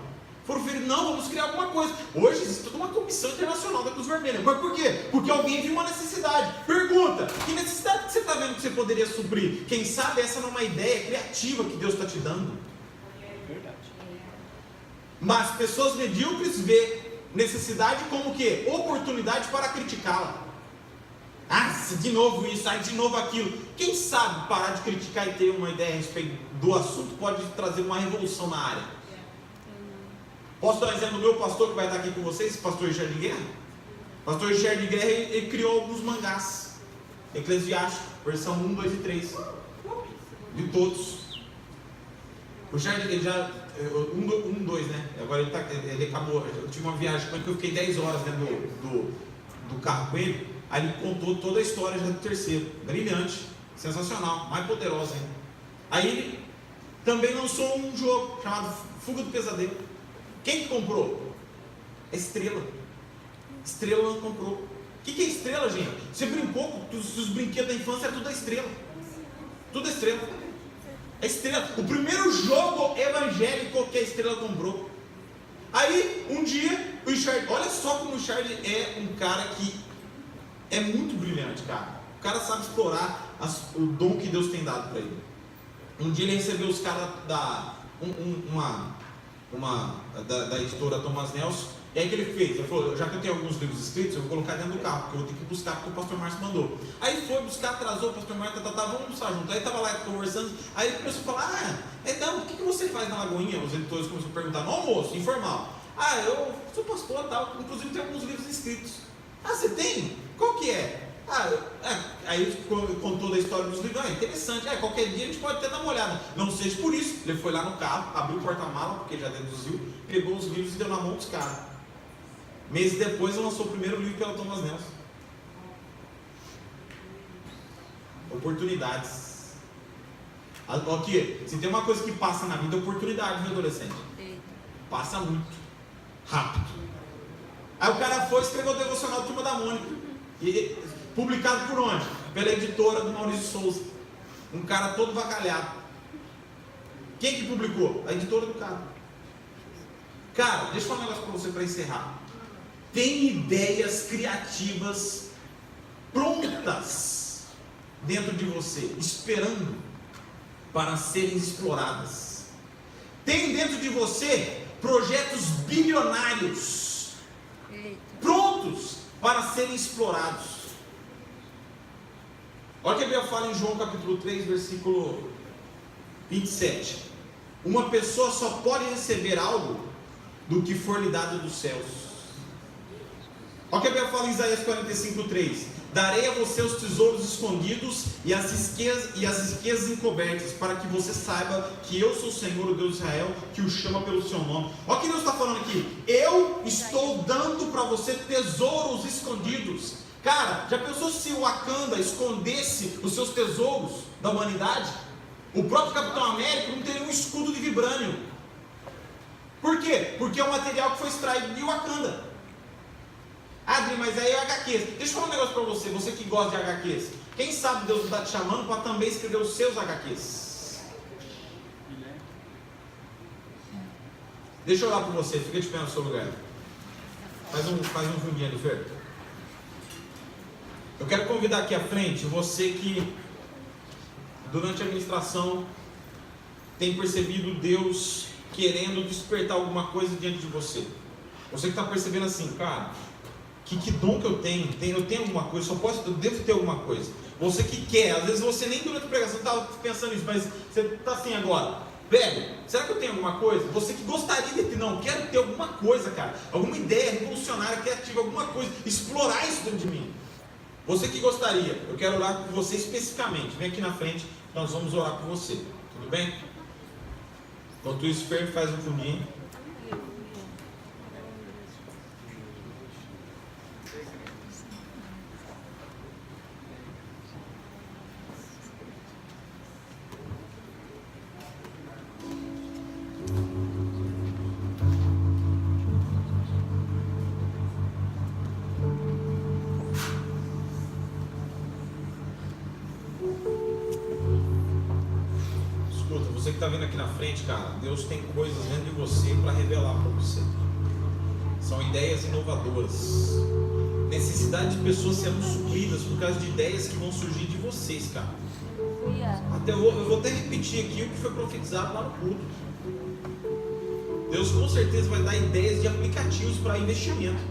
Foram feridos, não, vamos criar alguma coisa. Hoje existe toda uma comissão internacional da Cruz Vermelha. Mas por quê? Porque alguém viu uma necessidade. Pergunta, que necessidade que você está vendo que você poderia suprir? Quem sabe essa não é uma ideia criativa que Deus está te dando. Mas pessoas medíocres vê necessidade como o quê? Oportunidade para criticá-la. Ah, de novo isso, de novo aquilo. Quem sabe parar de criticar e ter uma ideia a respeito do assunto pode trazer uma revolução na área. Posso dar um exemplo do meu pastor que vai estar aqui com vocês, pastor Jair de Guerra? Pastor Jair de Guerra, ele criou alguns mangás. Eclesiástico, versão 1, 2 e 3. De todos. O Jair, ele já... 1, 2, né? Agora ele acabou. Eu tive uma viagem com ele que eu fiquei 10 horas dentro do carro com ele. Aí ele contou toda a história já do terceiro. Brilhante, sensacional, mais poderosa ainda. Aí ele também lançou um jogo chamado Fuga do Pesadelo. Quem que comprou? É Estrela. Estrela não comprou. O que é Estrela, gente? Você brincou com os brinquedos da infância, é tudo da Estrela. Tudo é Estrela. É Estrela. O primeiro jogo evangélico que a Estrela comprou. Aí, um dia, o Richard, olha só como o Richard é um cara que é muito brilhante, cara. O cara sabe explorar o dom que Deus tem dado para ele. Um dia ele recebeu os caras da editora Thomas Nelson E aí o que ele fez? Ele falou, já que eu tenho alguns livros escritos, eu vou colocar dentro do carro, porque eu vou ter que buscar, porque o pastor Márcio mandou. Aí foi buscar, atrasou, o pastor Márcio, vamos almoçar junto. Aí estava lá conversando, aí ele começou a falar, então, o que você faz na Lagoinha? Os editores começaram a perguntar, no almoço, informal. Eu sou pastor e tal, inclusive tenho alguns livros escritos. Você tem? Qual que é? Aí ele contou da história dos livros. Interessante, qualquer dia a gente pode até dar uma olhada. Não seja por isso. Ele foi lá no carro, abriu o porta-mala, porque já deduziu, pegou os livros e deu na mão dos caras. Meses depois ele lançou o primeiro livro pela Thomas Nelson. Oportunidades. Aqui, se tem uma coisa que passa na vida, é oportunidade, meu adolescente. Passa muito rápido. Aí o cara foi e escreveu o devocional Turma da Mônica. E, publicado por onde? Pela editora do Maurício Souza. Um cara todo vacalhado. Quem que publicou? A editora do cara. Cara, deixa eu falar um negócio para você para encerrar. Tem ideias criativas prontas dentro de você, esperando para serem exploradas. Tem dentro de você projetos bilionários prontos para serem explorados. Olha o que a Bíblia fala em João capítulo 3, versículo 27. Uma pessoa só pode receber algo do que for lhe dado dos céus. Olha o que a Bíblia fala em Isaías 45, 3. Darei a você os tesouros escondidos e as riquezas encobertas, para que você saiba que eu sou o Senhor, o Deus de Israel, que o chama pelo seu nome. Olha o que Deus está falando aqui. Eu estou dando para você tesouros escondidos. Cara, já pensou se o Wakanda escondesse os seus tesouros da humanidade? O próprio Capitão América não teria um escudo de vibrânio. Por quê? Porque é um material que foi extraído de Wakanda. Adri, mas aí é HQs. Deixa eu falar um negócio para você, você que gosta de HQs. Quem sabe Deus está te chamando para também escrever os seus HQs. Deixa eu orar por você, fica de pé no seu lugar. Faz um fundinho ali, Fer. Eu quero convidar aqui à frente você que durante a administração tem percebido Deus querendo despertar alguma coisa diante de você. Você que está percebendo assim, cara, que dom que eu tenho? Eu tenho alguma coisa, eu devo ter alguma coisa. Você que quer, às vezes você nem durante a pregação está pensando nisso, mas você está assim agora. Velho, será que eu tenho alguma coisa? Você que gostaria de ter, não, quero ter alguma coisa, cara, alguma ideia revolucionária, criativa, alguma coisa, explorar isso dentro de mim. Você que gostaria, eu quero orar por você especificamente. Vem aqui na frente, nós vamos orar por você. Tudo bem? Enquanto isso, Fer faz um fundinho. Você que está vendo aqui na frente, cara, Deus tem coisas dentro de você para revelar para você. São ideias inovadoras. Necessidade de pessoas sendo supridas por causa de ideias que vão surgir de vocês, cara. Eu vou até repetir aqui o que foi profetizado lá no culto. Deus com certeza vai dar ideias de aplicativos para investimento.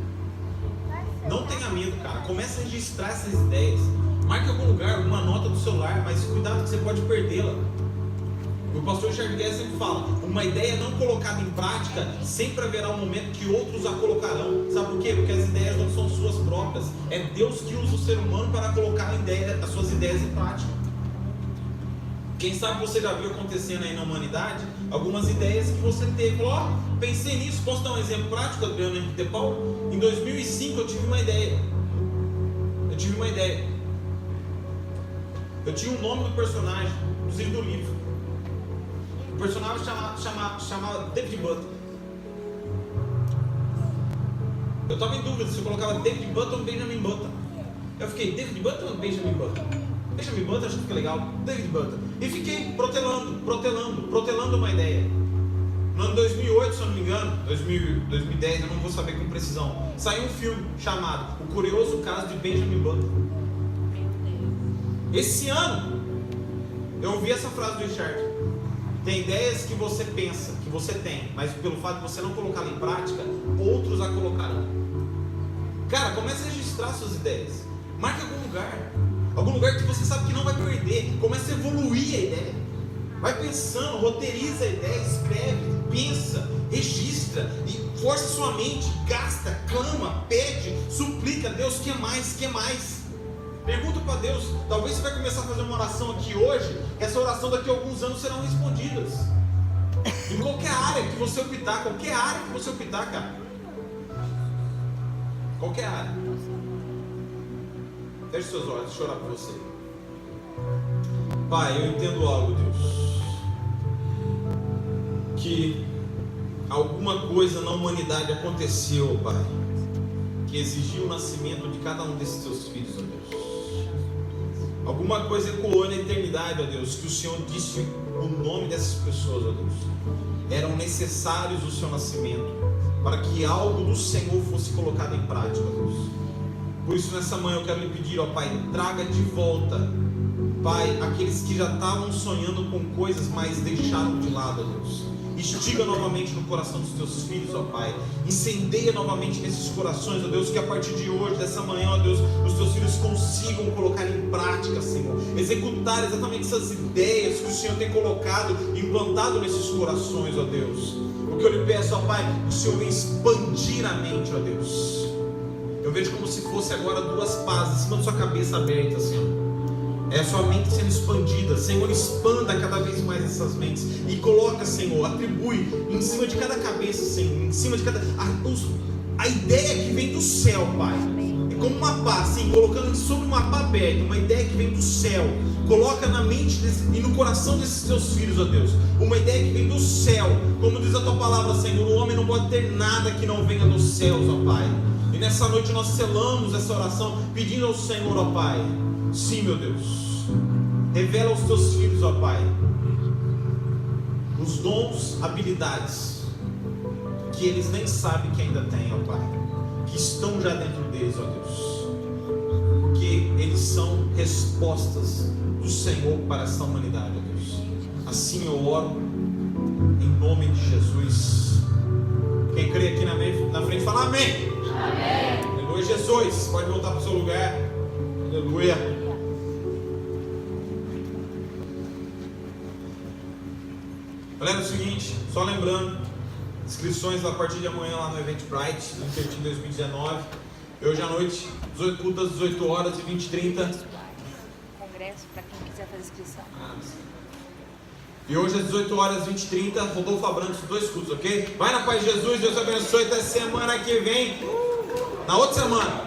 Não tenha medo, cara. Comece a registrar essas ideias. Marque em algum lugar, uma nota do celular, mas cuidado que você pode perdê-la. O pastor Charles Guedes sempre fala, uma ideia não colocada em prática, sempre haverá um momento que outros a colocarão. Sabe por quê? Porque as ideias não são suas próprias. É Deus que usa o ser humano para colocar as suas ideias em prática. Quem sabe você já viu acontecendo aí na humanidade algumas ideias que você teve. Pensei nisso. Posso dar um exemplo prático, Adriano Henrique de Paulo? Em 2005 eu tive uma ideia. Eu tinha o nome do personagem, inclusive do livro. O personagem chamava David Button. Eu estava em dúvida se eu colocava David Button ou Benjamin Button. Eu fiquei, David Button ou Benjamin Button? Benjamin Button, acho que fica legal. David Button. E fiquei protelando uma ideia. No ano 2008, se eu não me engano, 2010, eu não vou saber com precisão, saiu um filme chamado O Curioso Caso de Benjamin Button. Esse ano, eu ouvi essa frase do Richard. Tem ideias que você pensa, que você tem, mas pelo fato de você não colocá-la em prática, outros a colocarão. Cara, comece a registrar suas ideias. Marque algum lugar que você sabe que não vai perder. Comece a evoluir a ideia. Vai pensando, roteiriza a ideia, escreve, pensa, registra e força sua mente, gasta, clama, pede, suplica. Deus, quer mais, quer mais. Pergunta para Deus. Talvez você vai começar a fazer uma oração aqui hoje. Essa oração daqui a alguns anos serão respondidas. Em qualquer área que você optar, cara. Qualquer área. Feche seus olhos, deixa eu orar por você. Pai, eu entendo algo, Deus, que alguma coisa na humanidade aconteceu, Pai, que exigiu o nascimento de cada um desses teus filhos, ó Deus. Alguma coisa ecoou na eternidade, ó Deus, que o Senhor disse o nome dessas pessoas, ó Deus. Eram necessários o seu nascimento para que algo do Senhor fosse colocado em prática, ó Deus. Por isso nessa manhã eu quero lhe pedir, ó Pai, traga de volta, Pai, aqueles que já estavam sonhando com coisas, mas deixaram de lado, ó Deus. Instiga novamente no coração dos teus filhos, ó Pai. Incendeia novamente nesses corações, ó Deus, que a partir de hoje, dessa manhã, ó Deus, os teus filhos consigam colocar em prática, Senhor. Executar exatamente essas ideias que o Senhor tem colocado, implantado nesses corações, ó Deus. O que eu lhe peço, ó Pai, que o Senhor venha expandir a mente, ó Deus. Eu vejo como se fosse agora duas pás em cima da sua cabeça aberta, Senhor. É a sua mente sendo expandida. Senhor, expanda cada vez mais essas mentes e coloca, Senhor, atribui em cima de cada cabeça, Senhor, em cima de cada a ideia que vem do céu, Pai. É como uma pá, assim, colocando sobre uma pá aberta, uma ideia que vem do céu. Coloca na mente e no coração desses teus filhos, ó Deus, uma ideia que vem do céu. Como diz a tua palavra, Senhor, o homem não pode ter nada que não venha dos céus, ó Pai. E nessa noite nós selamos essa oração pedindo ao Senhor, ó Pai. Sim, meu Deus, revela aos teus filhos, ó Pai, os dons, habilidades que eles nem sabem que ainda têm, ó Pai, que estão já dentro deles, ó Deus, porque eles são respostas do Senhor para essa humanidade, ó Deus. Assim eu oro em nome de Jesus. Quem crê aqui na frente fala amém. Amém. Aleluia, Jesus. Pode voltar para o seu lugar. Aleluia. Galera, é o seguinte, só lembrando, inscrições a partir de amanhã lá no Eventbrite, no Intertim 2019. Hoje à noite, 18 cultas, 18 horas e 20h30. Congresso para quem quiser fazer inscrição. E hoje às 18 horas e 20h30, Rodolfo Abrantes, 2 cultos, ok? Vai na paz de Jesus, Deus abençoe, até semana que vem. Na outra semana.